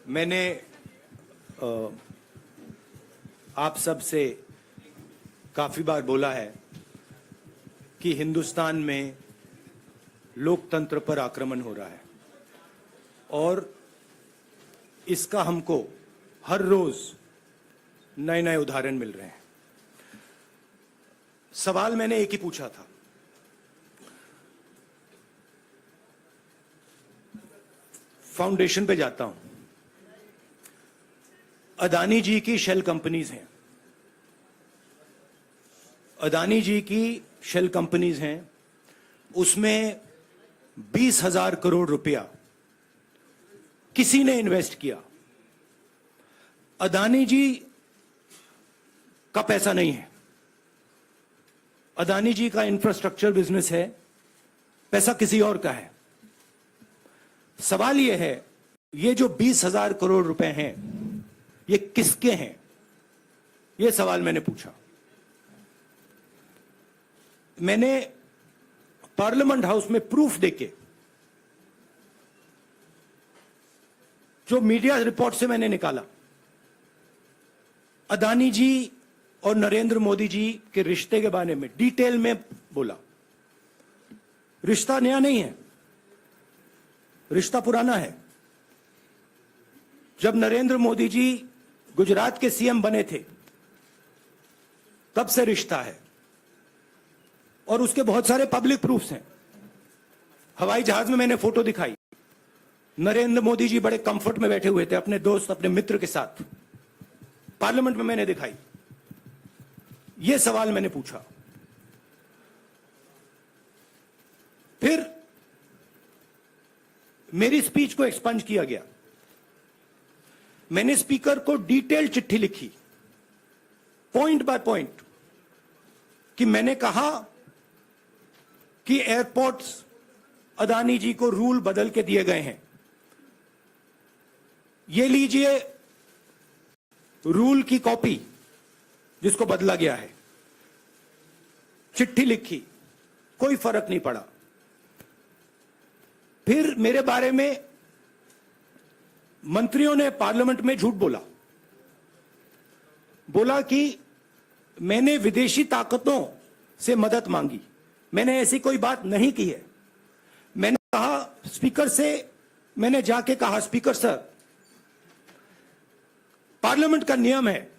मैंने आप सब से काफी बार बोला है कि हिंदुस्तान में लोकतंत्र पर आक्रमण हो रहा है और इसका हमको हर रोज नए नए उदाहरण मिल रहे हैं। सवाल मैंने एक ही पूछा था, फाउंडेशन पे जाता हूं, अदानी जी की शेल कंपनीज हैं, अदानी जी की शेल कंपनीज हैं, उसमें 20,000 करोड़ रुपया किसी ने इन्वेस्ट किया। अदानी जी का पैसा नहीं है, अदानी जी का इंफ्रास्ट्रक्चर बिजनेस है, पैसा किसी और का है। सवाल यह है, ये जो 20,000 करोड़ रुपए हैं ये किसके हैं? यह सवाल मैंने पूछा। मैंने पार्लियामेंट हाउस में प्रूफ देके, जो मीडिया रिपोर्ट से मैंने निकाला, अदानी जी और नरेंद्र मोदी जी के रिश्ते के बारे में डिटेल में बोला। रिश्ता नया नहीं है, रिश्ता पुराना है। जब नरेंद्र मोदी जी गुजरात के सीएम बने थे तब से रिश्ता है और उसके बहुत सारे पब्लिक प्रूफ्स हैं। हवाई जहाज में मैंने फोटो दिखाई, नरेंद्र मोदी जी बड़े कंफर्ट में बैठे हुए थे अपने दोस्त, अपने मित्र के साथ। पार्लियामेंट में मैंने दिखाई। यह सवाल मैंने पूछा। फिर मेरी स्पीच को एक्सपंज किया गया। मैंने स्पीकर को डिटेल चिट्ठी लिखी, पॉइंट बाय पॉइंट, कि मैंने कहा कि एयरपोर्ट्स अदानी जी को रूल बदल के दिए गए हैं। ये लीजिए रूल की कॉपी जिसको बदला गया है। चिट्ठी लिखी, कोई फर्क नहीं पड़ा। फिर मेरे बारे में मंत्रियों ने पार्लियामेंट में झूठ बोला कि मैंने विदेशी ताकतों से मदद मांगी। मैंने ऐसी कोई बात नहीं की है। मैंने कहा, स्पीकर से मैंने जाके कहा, स्पीकर सर, पार्लियामेंट का नियम है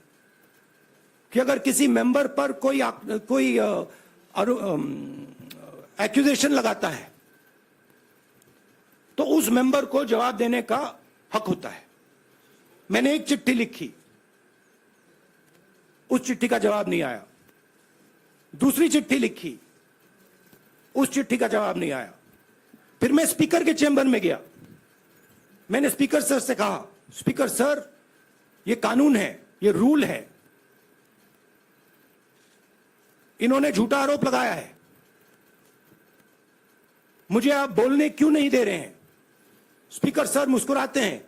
कि अगर किसी मेंबर पर कोई एक्यूजेशन लगाता है तो उस मेंबर को जवाब देने का हक होता है। मैंने एक चिट्ठी लिखी, उस चिट्ठी का जवाब नहीं आया। दूसरी चिट्ठी लिखी, उस चिट्ठी का जवाब नहीं आया। फिर मैं स्पीकर के चेंबर में गया। मैंने स्पीकर सर से कहा, स्पीकर सर, ये कानून है, ये रूल है, इन्होंने झूठा आरोप लगाया है, मुझे आप बोलने क्यों नहीं दे रहे हैं? स्पीकर सर मुस्कुराते हैं,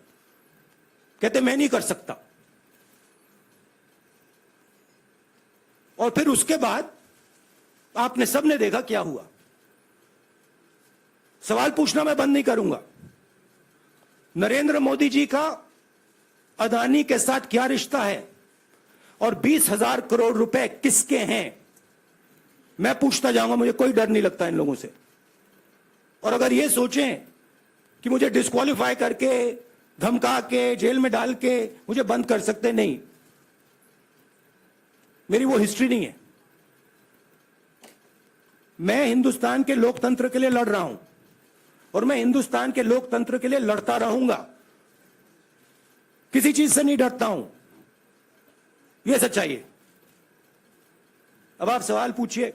कहते मैं नहीं कर सकता। और फिर उसके बाद आपने सबने देखा क्या हुआ। सवाल पूछना मैं बंद नहीं करूंगा। नरेंद्र मोदी जी का अदानी के साथ क्या रिश्ता है और 20,000 करोड़ रुपए किसके हैं, मैं पूछता जाऊंगा। मुझे कोई डर नहीं लगता इन लोगों से। और अगर ये सोचें कि मुझे डिस्क्वालीफाई करके, धमका के, जेल में डाल के मुझे बंद कर सकते, नहीं, मेरी वो हिस्ट्री नहीं है। मैं हिंदुस्तान के लोकतंत्र के लिए लड़ रहा हूं और मैं हिंदुस्तान के लोकतंत्र के लिए लड़ता रहूंगा। किसी चीज से नहीं डरता हूं, यह सच्चाई है। अब आप सवाल पूछिए।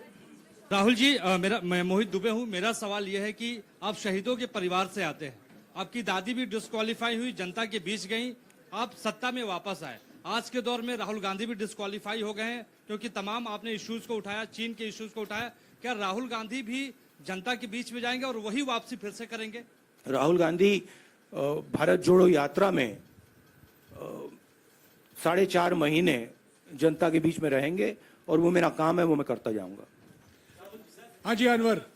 राहुल जी, मैं मोहित दुबे हूं। मेरा सवाल यह है कि आप शहीदों के परिवार से आते हैं। आपकी दादी भी डिस्क्वालीफाई हुई, जनता के बीच गई, आप सत्ता में वापस आए। आज के दौर में राहुल गांधी भी डिस्क्वालीफाई हो गए हैं क्योंकि तमाम आपने इश्यूज को उठाया, चीन के इश्यूज को उठाया। क्या राहुल गांधी भी जनता के बीच में जाएंगे और वही वापसी फिर से करेंगे? राहुल गांधी भारत जोड़ो यात्रा में 4.5 महीने जनता के बीच में रहेंगे और वो मेरा काम है, वो मैं करता जाऊंगा। हाँ जी, अनवर।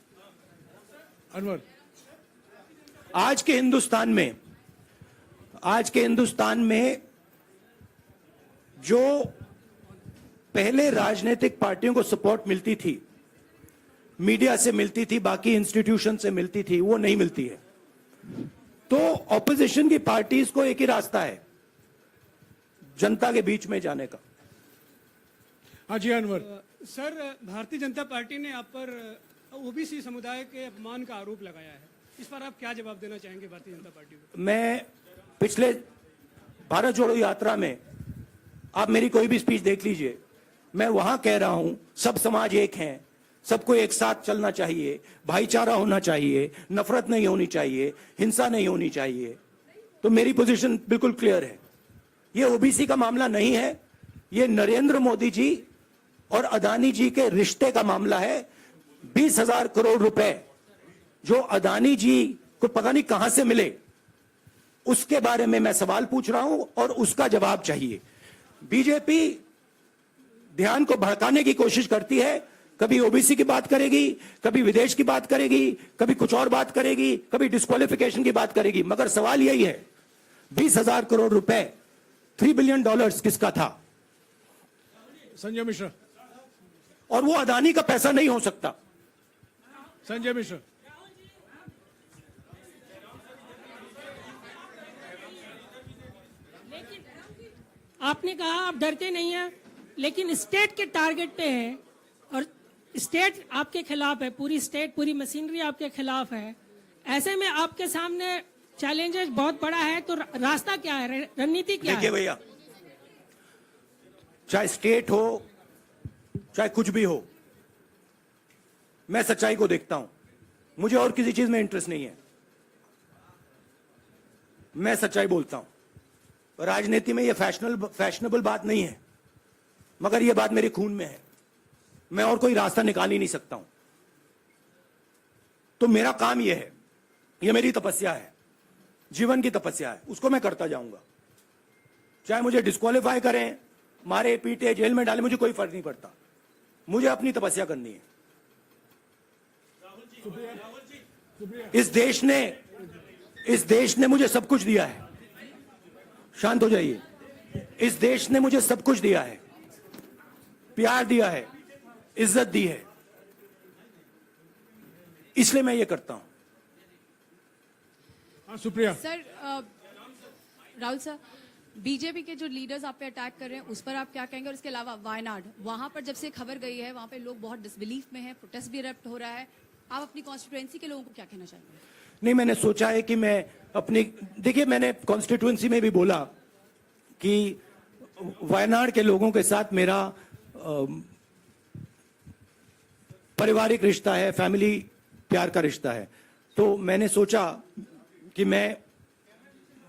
आज के हिंदुस्तान में आज के हिंदुस्तान में जो पहले राजनीतिक पार्टियों को सपोर्ट मिलती थी, मीडिया से मिलती थी, बाकी इंस्टीट्यूशन से मिलती थी, वो नहीं मिलती है। तो ऑपोजिशन की पार्टीज को एक ही रास्ता है, जनता के बीच में जाने का। हाजी अनवर। सर, भारतीय जनता पार्टी ने आप पर ओबीसी समुदाय के अपमान का आरोप लगाया है, इस पर आप क्या जवाब देना चाहेंगे भारतीय जनता पार्टी को? मैं पिछले भारत जोड़ो यात्रा में, आप मेरी कोई भी स्पीच देख लीजिए, मैं वहां कह रहा हूं सब समाज एक हैं, सबको एक साथ चलना चाहिए, भाईचारा होना चाहिए, नफरत नहीं होनी चाहिए, हिंसा नहीं होनी चाहिए। तो मेरी पोजीशन बिल्कुल क्लियर है। ये ओबीसी का मामला नहीं है, ये नरेंद्र मोदी जी और अदानी जी के रिश्ते का मामला है। 20,000 करोड़ रुपए जो अदानी जी को पता नहीं कहां से मिले, उसके बारे में मैं सवाल पूछ रहा हूं और उसका जवाब चाहिए। बीजेपी ध्यान को भड़काने की कोशिश करती है, कभी ओबीसी की बात करेगी, कभी विदेश की बात करेगी, कभी कुछ और बात करेगी, कभी डिस्क्वालिफिकेशन की बात करेगी, मगर सवाल यही है 20,000 करोड़ रुपए, $3 बिलियन किसका था? संजय मिश्रा। और वो अदानी का पैसा नहीं हो सकता। संजय मिश्रा। आपने कहा आप डरते नहीं हैं, लेकिन स्टेट के टारगेट पे हैं और स्टेट आपके खिलाफ है, पूरी स्टेट, पूरी मशीनरी आपके खिलाफ है। ऐसे में आपके सामने चैलेंजेस बहुत बड़ा है, तो रास्ता क्या है, रणनीति क्या देखिए है? भैया, चाहे स्टेट हो, चाहे कुछ भी हो, मैं सच्चाई को देखता हूं। मुझे और किसी चीज में इंटरेस्ट नहीं है, मैं सच्चाई बोलता हूं। राजनीति में ये फैशनेबल बात नहीं है, मगर ये बात मेरे खून में है। मैं और कोई रास्ता निकाल ही नहीं सकता हूं। तो मेरा काम यह है, यह मेरी तपस्या है, जीवन की तपस्या है, उसको मैं करता जाऊंगा। चाहे मुझे डिस्क्वालीफाई करें, मारे पीटे, जेल में डाले, मुझे कोई फर्क नहीं पड़ता। मुझे अपनी तपस्या करनी है। इस देश ने मुझे सब कुछ दिया है। शांत हो जाइए। इस देश ने मुझे सब कुछ दिया है, प्यार दिया है, इज्जत दी है, इसलिए मैं ये करता हूं। हाँ, Supriya. Sir, Rahul sir, BJP के जो लीडर्स आप पे अटैक कर रहे हैं उस पर आप क्या कहेंगे? और इसके अलावा वायनाड, वहां पर जब से खबर गई है, वहां पे लोग बहुत डिसबिलीफ में हैं, प्रोटेस्ट भी इरप्ट हो रहा है। आप अपनी कॉन्स्टिट्यूएंसी के लोगों को क्या कहना चाहेंगे? नहीं, मैंने सोचा है कि मैं अपनी, देखिए मैंने कॉन्स्टिट्यूएंसी में भी बोला कि वायनाड के लोगों के साथ मेरा पारिवारिक रिश्ता है, फैमिली प्यार का रिश्ता है। तो मैंने सोचा कि मैं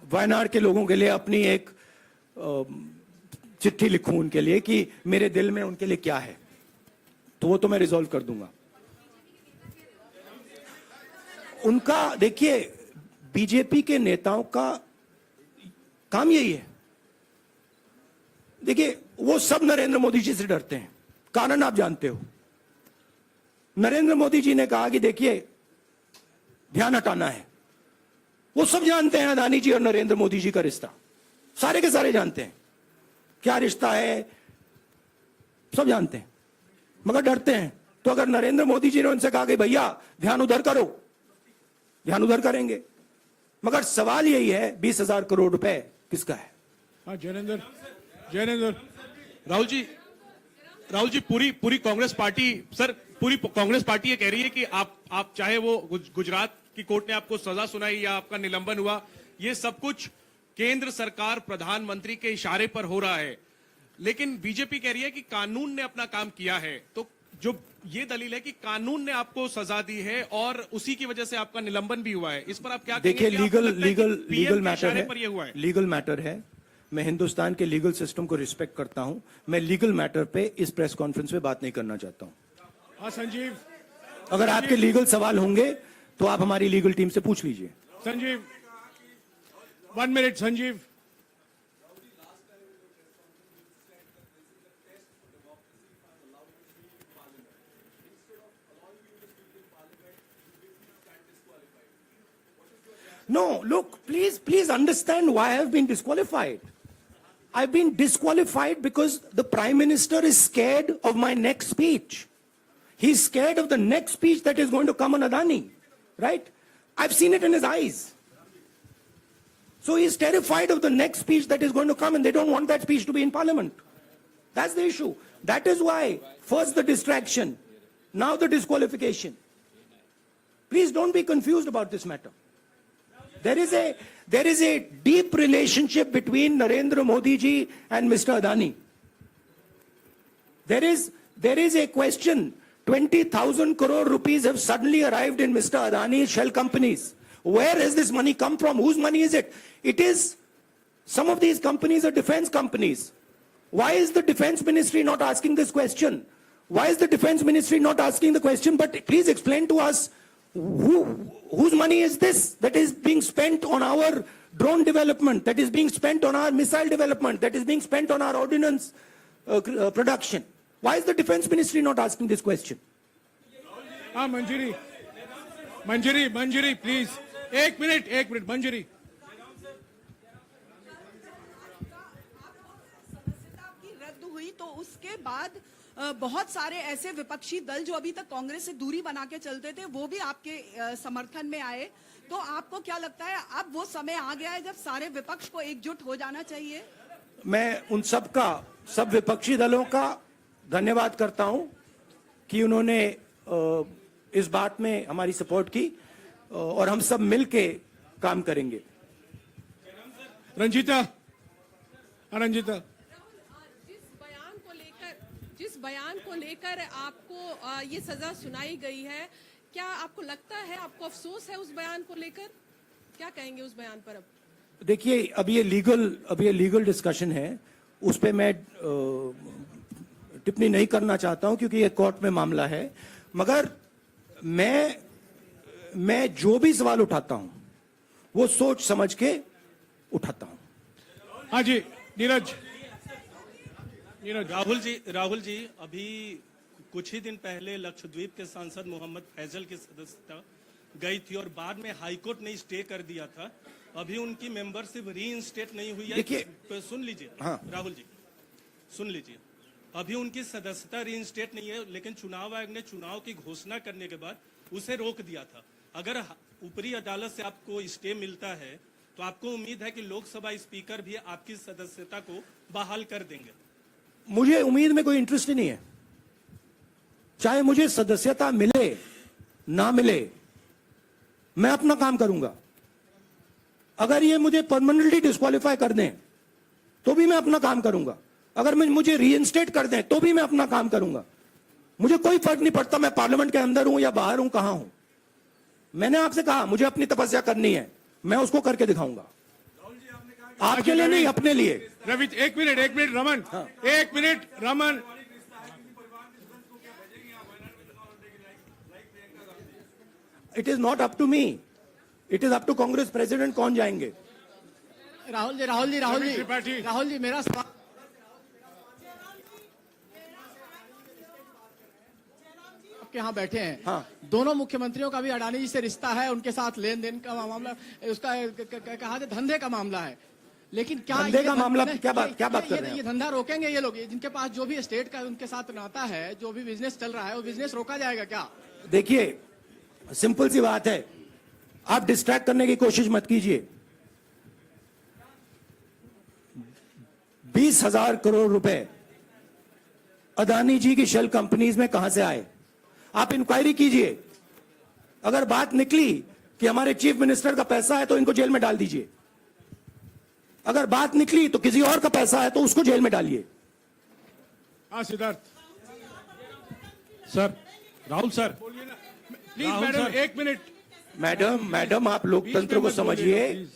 वायनाड के लोगों के लिए अपनी एक चिट्ठी लिखूं उनके लिए कि मेरे दिल में उनके लिए क्या है। तो वो तो मैं रिजॉल्व कर दूंगा। उनका, देखिए, बीजेपी के नेताओं का काम यही है। देखिए, वो सब नरेंद्र मोदी जी से डरते हैं, कारण आप जानते हो। नरेंद्र मोदी जी ने कहा कि देखिए ध्यान हटाना है। वो सब जानते हैं अदानी जी और नरेंद्र मोदी जी का रिश्ता, सारे के सारे जानते हैं क्या रिश्ता है, सब जानते हैं, मगर डरते हैं। तो अगर नरेंद्र मोदी जी ने उनसे कहा कि भैया ध्यान उधर करो, ध्यान उधर करेंगे। मगर सवाल यही है 20,000 करोड़ रुपए किसका है? हाँ, जैनेंद्र। जैनेंद्र। राहुल जी, पूरी कांग्रेस पार्टी, सर, पूरी कांग्रेस पार्टी ये कह रही है कि आप चाहे वो गुजरात की कोर्ट ने आपको सजा सुनाई या आपका निलंबन हुआ, ये सब कुछ केंद्र सरकार, प्रधानमंत्री के इशारे पर हो रहा है। लेकिन बीजेपी कह रही है कि कानून ने अपना काम किया है। तो जो ये दलील है कि कानून ने आपको सजा दी है और उसी की वजह से आपका निलंबन भी हुआ है, इस पर आप क्या कहेंगे? देखिए, लीगल मैटर है, पर ये हुआ है। लीगल मैटर है। मैं हिंदुस्तान के लीगल सिस्टम को रिस्पेक्ट करता हूं। मैं लीगल मैटर पे इस प्रेस कॉन्फ्रेंस में बात नहीं करना चाहता हूं। हाँ, संजीव। अगर आपके लीगल सवाल होंगे तो आप हमारी लीगल टीम से पूछ लीजिए। Sanjeev, 1 minute. Sanjeev. No, look, please understand why I have been disqualified. I've been disqualified because the Prime Minister is scared of my next speech. He's scared of the next speech that is going to come on Adani, right? I've seen it in his eyes. So he's terrified of the next speech that is going to come, and they don't want that speech to be in Parliament. That's the issue. That is why, first the distraction, now the disqualification. Please don't be confused about this matter. There is a deep relationship between Narendra Modi ji and Mr. Adani. There is a question. 20,000 crore rupees have suddenly arrived in Mr. Adani's shell companies. Where has this money come from? Whose money is it? It is, some of these companies are defense companies. Why is the defense ministry not asking this question? Why is the defense ministry not asking the question? But please explain to us, whose money is this that is being spent on our drone development, that is being spent on our missile development, that is being spent on our ordnance production? Why is the defense ministry not asking this question? Manjari, please. एक minute मंजरी. सदस्यता की रद्द हुई तो उसके बाद बहुत सारे ऐसे विपक्षी दल जो अभी तक कांग्रेस से दूरी बना के चलते थे वो भी आपके समर्थन में आए. तो आपको क्या लगता है अब वो समय आ गया है जब सारे विपक्ष को एकजुट हो जाना चाहिए? मैं उन सब विपक्षी दलों का धन्यवाद करता हूं कि उन्होंने इस बात में हमारी सपोर्ट की और हम सब मिलके काम करेंगे. रंजीता. जिस बयान को लेकर आपको ये सजा सुनाई गई है, क्या आपको लगता है, आपको अफसोस है उस बयान को लेकर? क्या कहेंगे उस बयान पर? अब देखिए, अब ये लीगल डिस्कशन है, उस पे मैं टिप्पणी नहीं करना चाहता हूं क्योंकि ये कोर्ट में मामला है. मगर मैं जो भी सवाल उठाता हूं वो सोच समझ के उठाता हूं. हाँ जी, नीरज. राहुल जी, अभी कुछ ही दिन पहले लक्षद्वीप के सांसद मोहम्मद फैजल की सदस्यता गई थी और बाद में हाईकोर्ट ने स्टे कर दिया था. अभी उनकी मेंबरशिप रीइंस्टेट नहीं हुई है. देखिए, सुन लीजिए. हाँ. राहुल जी सुन लीजिए. अभी उनकी सदस्यता रीइंस्टेट नहीं है, लेकिन चुनाव आयोग ने चुनाव की घोषणा करने के बाद उसे रोक दिया था. अगर ऊपरी अदालत से आपको स्टे मिलता है तो आपको उम्मीद है कि लोकसभा स्पीकर भी आपकी सदस्यता को बहाल कर देंगे? मुझे उम्मीद में कोई इंटरेस्ट ही नहीं है. चाहे मुझे सदस्यता मिले ना मिले, मैं अपना काम करूंगा. अगर ये मुझे परमानेंटली डिस्क्वालीफाई कर दें तो भी मैं अपना काम करूंगा. अगर मुझे रीइंस्टेट कर दें तो भी मैं अपना काम करूंगा. मुझे कोई फर्क नहीं पड़ता मैं पार्लियामेंट के अंदर हूं या बाहर हूं, कहां हूं. मैंने आपसे कहा मुझे अपनी तपस्या करनी है, मैं उसको करके दिखाऊंगा. आपके लिए नहीं, अपने लिए. रवि, एक मिनट रमन. हाँ. एक minute Raman. It is not up to me, it is up to Congress president कौन जाएंगे. राहुल जी मेरा सवाल आपके यहाँ बैठे हैं. हाँ. दोनों मुख्यमंत्रियों का भी अडानी जी से रिश्ता है, उनके साथ लेन देन का मामला, उसका कहा धंधे का मामला है. लेकिन क्या धंधे का मामला क्या बात कर रहे हैं? ये धंधा रोकेंगे ये लोग? जिनके पास जो भी स्टेट का उनके साथ नाता है, जो भी बिजनेस चल रहा है, वो बिजनेस रोका जाएगा क्या? देखिए, सिंपल सी बात है, आप डिस्ट्रैक्ट करने की कोशिश मत कीजिए. 20,000 करोड़ रुपए अदानी जी की शेल कंपनीज में कहां से आए? आप इंक्वायरी कीजिए. अगर बात निकली कि हमारे चीफ मिनिस्टर का पैसा है तो इनको जेल में डाल दीजिए. अगर बात निकली तो किसी और का पैसा है तो उसको जेल में डालिए. हाँ Siddharth sir. Rahul sir, please. Madam, एक मिनट. मैडम आप लोकतंत्र को समझिए.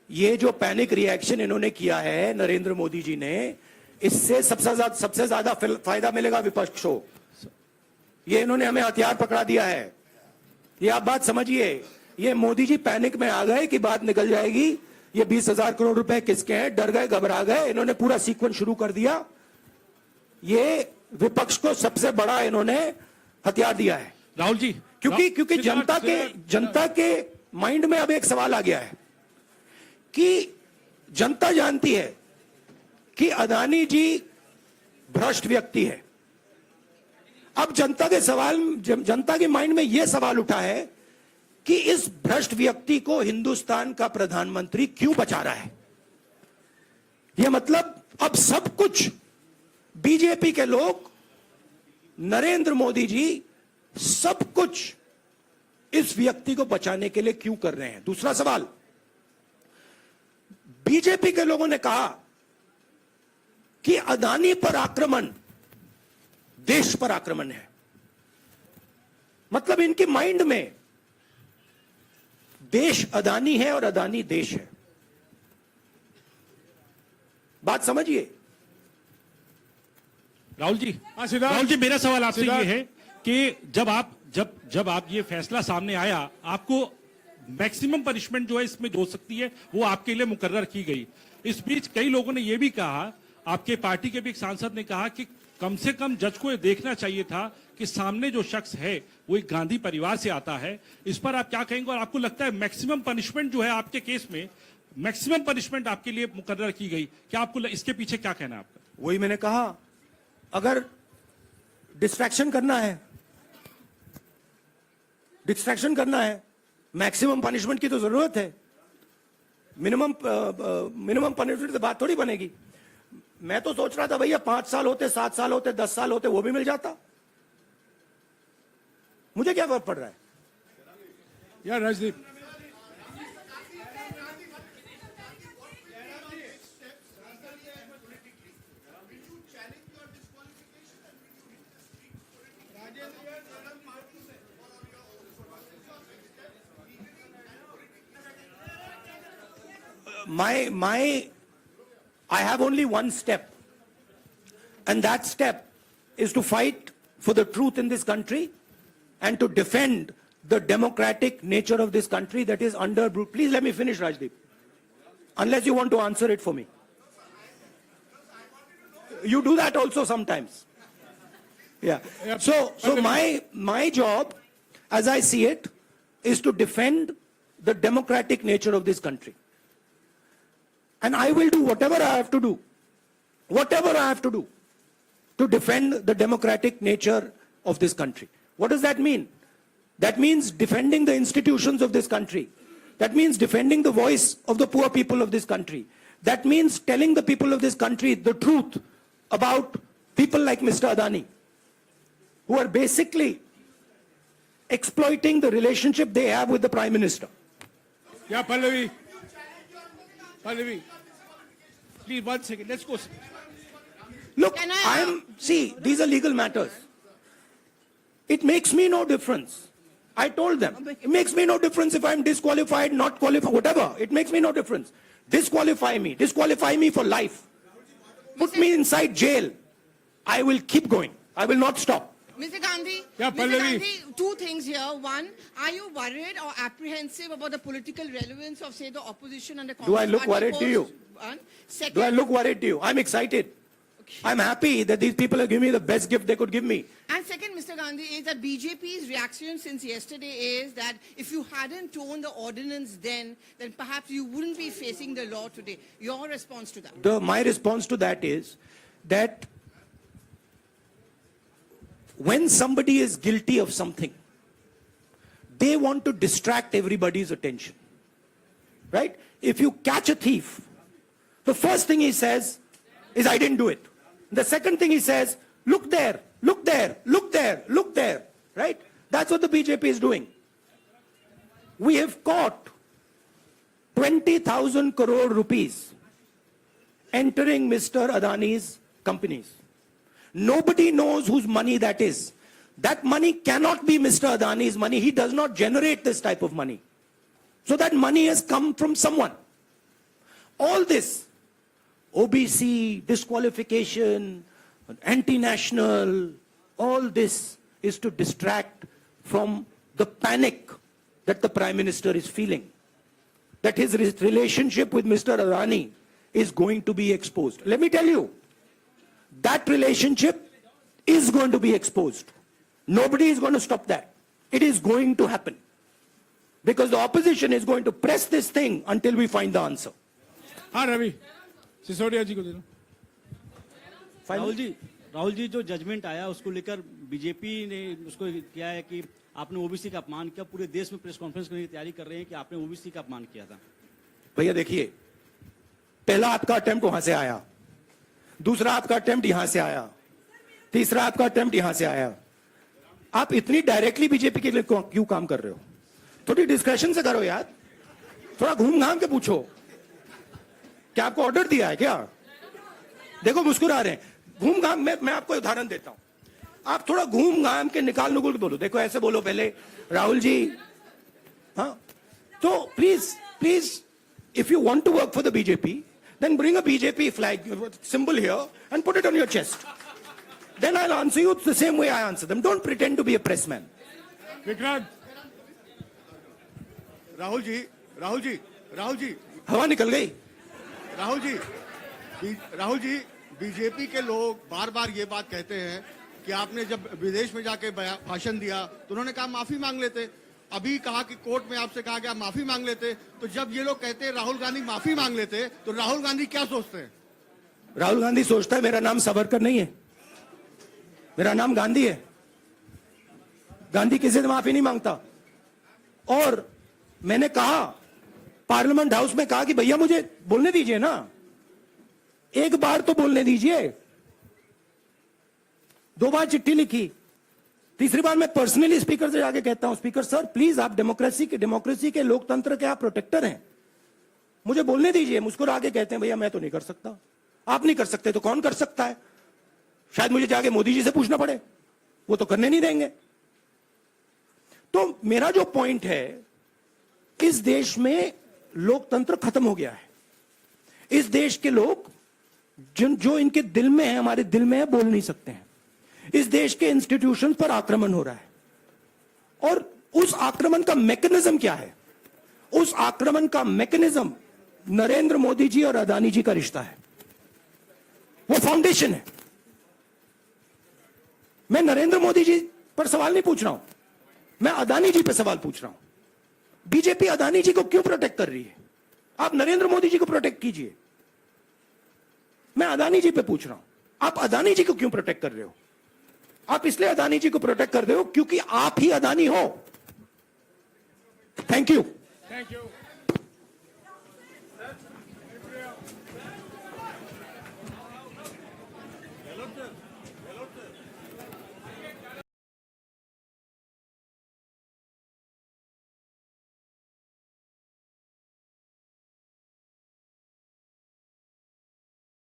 ये जो पैनिक रिएक्शन इन्होंने किया है नरेंद्र मोदी जी ने, इससे सबसे ज्यादा फायदा मिलेगा विपक्ष को. ये इन्होंने हमें हथियार पकड़ा दिया है. ये आप बात समझिए. ये मोदी जी पैनिक में आ गए कि बात निकल जाएगी. ये 20,000 करोड़ रुपए किसके हैं, डर गए, घबरा गए. इन्होंने पूरा सीक्वेंस शुरू कर दिया. ये विपक्ष को सबसे बड़ा इन्होंने हथियार दिया है. राहुल जी, क्योंकि जनता के माइंड में अब एक सवाल आ गया है कि जनता जानती है कि अदानी जी भ्रष्ट व्यक्ति है। अब जनता के माइंड में यह सवाल उठा है कि इस भ्रष्ट व्यक्ति को हिंदुस्तान का प्रधानमंत्री क्यों बचा रहा है। यह मतलब अब सब कुछ बीजेपी के लोग, नरेंद्र मोदी जी सब कुछ इस व्यक्ति को बचाने के लिए क्यों कर रहे हैं। दूसरा सवाल, बीजेपी के लोगों ने कहा कि अदानी पर आक्रमण देश पर आक्रमण है। मतलब इनके माइंड में देश अदानी है और अदानी देश है। बात समझिए। राहुल जी, हाँ, सिद्धार्थ। राहुल जी, मेरा सवाल आपसे ये सिद्धार्थ। है कि जब आप ये फैसला सामने आया, आपको मैक्सिमम पनिशमेंट जो है इसमें हो सकती है वो आपके लिए मुकर्रर की गई। इस बीच कई लोगों ने ये भी कहा, आपके पार्टी के भी एक सांसद ने कहा कि कम से कम जज को ये देखना चाहिए था कि सामने जो शख्स है वो एक गांधी परिवार से आता है। इस पर आप क्या कहेंगे और आपको लगता है मैक्सिमम पनिशमेंट जो है आपके केस में, मैक्सिमम पनिशमेंट आपके लिए मुकर्रर की गई, क्या आपको इसके पीछे क्या कहना है आपका? वही मैंने कहा, अगर डिस्ट्रैक्शन करना है, मैक्सिमम पनिशमेंट की तो जरूरत है। मिनिमम पनिशमेंट से बात थोड़ी बनेगी। मैं तो सोच रहा था भैया 5 साल होते, 7 साल होते, 10 साल होते, वो भी मिल जाता। मुझे क्या फर्क पड़ रहा है। यार Rajdeep, I have only one step, and that step is to fight for the truth in this country and to defend the democratic nature of this country that is under. Please let me finish, Rajdeep, unless you want to answer it for me. You do that also sometimes. Yeah. So my job, as I see it, is to defend the democratic nature of this country. And I will do whatever I have to do to defend the democratic nature of this country. What does that mean? That means defending the institutions of this country. That means defending the voice of the poor people of this country. That means telling the people of this country the truth about people like Mr. Adani, who are basically exploiting the relationship they have with the Prime Minister. yeah, Pallavi, please 1 second. Let's go. Look, see, these are legal matters. It makes me no difference. I told them, it makes me no difference if I'm disqualified, not qualified, whatever. It makes me no difference. Disqualify me for life. Put me inside jail. I will keep going. I will not stop. Mr. Gandhi, Yeah, Mr. Pallavi. Gandhi, two things here. One, are you worried or apprehensive about the political relevance of, say, the opposition and the Congress Do I look party worried to you? post? One. Second, Do I look worried to you? I'm excited. I'm happy that these people are giving me the best gift they could give me. And second, Mr. Gandhi, is that BJP's reaction since yesterday is that if you hadn't torn the ordinance then perhaps you wouldn't be facing the law today. Your response to that? My response to that is that when somebody is guilty of something, they want to distract everybody's attention. Right? If you catch a thief, the first thing he says is, I didn't do it. The second thing he says, look there, look there, look there, look there. Right? That's what the BJP is doing. We have caught 20,000 crore rupees entering Mr. Adani's companies. Nobody knows whose money that is. That money cannot be Mr. Adani's money. He does not generate this type of money. So that money has come from someone. All this, OBC, disqualification, anti-national, all this is to distract from the panic that the Prime Minister is feeling. That his relationship with Mr. Adani is going to be exposed. Let me tell you, that relationship is going to be exposed. Nobody is going to stop that. It is going to happen. because the opposition is going to press this thing until we find the answer. हाँ रवि सिसोदिया जी को दे दो. राहुल जी जो judgement आया उसको लेकर BJP ने उसको किया है कि आपने ओबीसी का अपमान किया. पूरे देश में प्रेस कॉन्फ्रेंस करने की तैयारी कर रहे हैं कि आपने ओबीसी का अपमान किया था. भैया देखिए, पहला आपका अटेम्प्ट वहां से आया, दूसरा आपका अटेम्प्ट यहां से आया, तीसरा आपका अटेम्प्ट यहां से आया. आप इतनी डायरेक्टली बीजेपी के लिए क्यों काम कर रहे हो? थोड़ी डिस्कशन से करो यार, थोड़ा घूम घाम के पूछो. क्या आपको ऑर्डर दिया है क्या? देखो मुस्कुरा रहे हैं. घूम घाम मैं आपको उदाहरण देता हूं. आप थोड़ा घूम घाम के निकाल नुकुल के बोलो. देखो ऐसे बोलो पहले, राहुल जी. हाँ, तो please if you want to work for the BJP, then bring a BJP flag symbol here and put it on your chest. Then I'll answer you the same way I answer them. Don't pretend to be a pressman. Vikrant. Rahul ji हवा निकल गई. Rahul ji BJP के लोग बार बार ये बात कहते हैं कि आपने जब विदेश में जाके भाषण दिया तो उन्होंने कहा माफी मांग लेते. अभी कहा कि कोर्ट में आपसे कहा गया माफी मांग लेते. तो जब ये लोग कहते हैं राहुल गांधी माफी मांग लेते, तो राहुल गांधी क्या सोचते हैं? राहुल गांधी सोचता है मेरा नाम सावरकर नहीं है, मेरा नाम गांधी है. गांधी किसी से माफी नहीं मांगता. और मैंने कहा पार्लियामेंट हाउस में, कहा कि भैया मुझे बोलने दीजिए ना, एक बार तो बोलने दीजिए. 2 बार चिट्ठी लिखी, तीसरी बार मैं पर्सनली स्पीकर से जाके कहता हूं, स्पीकर सर प्लीज, आप डेमोक्रेसी के लोकतंत्र के आप प्रोटेक्टर हैं, मुझे बोलने दीजिए. मुस्कुरा के कहते हैं भैया मैं तो नहीं कर सकता. आप नहीं कर सकते तो कौन कर सकता है? शायद मुझे जाके मोदी जी से पूछना पड़े, वो तो करने नहीं देंगे. तो मेरा जो पॉइंट है, इस देश में लोकतंत्र खत्म हो गया है. इस देश के लोग जो इनके दिल में है, हमारे दिल में है, बोल नहीं सकते हैं. इस देश के इंस्टीट्यूशन पर आक्रमण हो रहा है. और उस आक्रमण का मैकेनिज्म क्या है? उस आक्रमण का मैकेनिज्म नरेंद्र मोदी जी और अदानी जी का रिश्ता है. वो फाउंडेशन है. मैं नरेंद्र मोदी जी पर सवाल नहीं पूछ रहा हूं, मैं अदानी जी पर सवाल पूछ रहा हूं. बीजेपी अदानी जी को क्यों प्रोटेक्ट कर रही है? आप नरेंद्र मोदी जी को प्रोटेक्ट कीजिए. मैं अदानी जी पे पूछ रहा हूं, आप अदानी जी को क्यों प्रोटेक्ट कर रहे हो? आप इसलिए अदानी जी को प्रोटेक्ट कर रहे हो क्योंकि आप ही अदानी हो. Thank you.